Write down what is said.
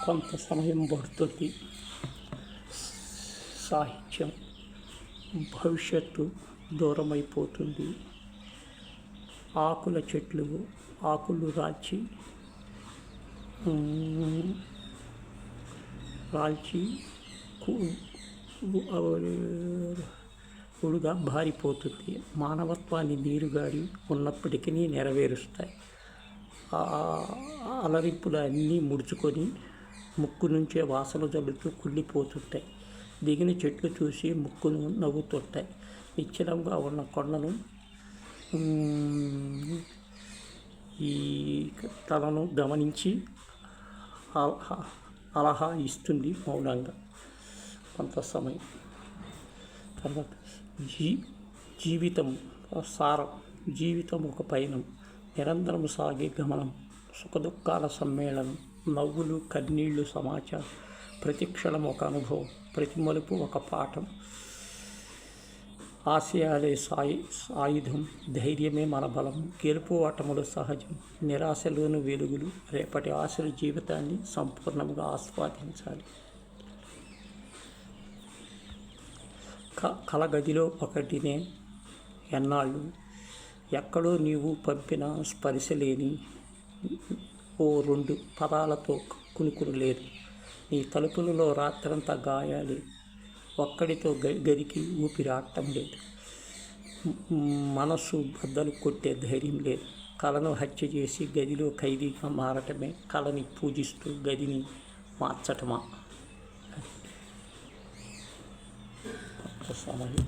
కొంత సమయం పడుతుంది. సాహిత్యం భవిష్యత్తు దూరమైపోతుంది. ఆకుల చెట్లు ఆకులు రాల్చి ఉడుగా బారిపోతుంది. మానవత్వాన్ని నీరుగాడి ఉన్నప్పటికీ నెరవేరుస్తాయి. అలరింపులు అన్నీ ముడుచుకొని ముక్కు నుంచే వాసన జల్లుతూ కుళ్ళిపోతుంటాయి. దిగిన చెట్లు చూసి ముక్కును నవ్వుతుంటాయి. నిశ్చలంగా ఉన్న కొండను ఈ తనను గమనించి అలహా ఇస్తుంది మౌనంగా కొంత సమయం. తర్వాత జీవితం సారం. జీవితం ఒక పయనం, నిరంతరం సాగే గమనం, సుఖదుఖాల సమ్మేళనం, నవ్వులు కన్నీళ్లు సమాచారం, ప్రతి క్షణం ఒక అనుభవం, ప్రతి మలుపు ఒక పాఠం. ఆశయాలే ఆయుధం, ధైర్యమే మన బలం, గెలుపు ఓటములు సహజం, నిరాశలోని వెలుగులు. రేపటి ఆశల జీవితాన్ని సంపూర్ణంగా ఆస్వాదించాలి. కలగదిలో ఒకటినే ఎన్నాళ్ళు, ఎక్కడో నీవు పంపిన స్పర్శలేని ఓ 2 పదాలతో కునుకును లేదు. నీ తలుపులలో రాత్రంతా గాయాలి, ఒక్కడితో గదికి ఊపిరాటం లేదు. మనసు బద్దలు కొట్టే ధైర్యం లేదు. కళను హత్య చేసి గదిలో ఖైదీగా మారటమే కళని పూజిస్తూ గదిని మార్చటమా? సమయం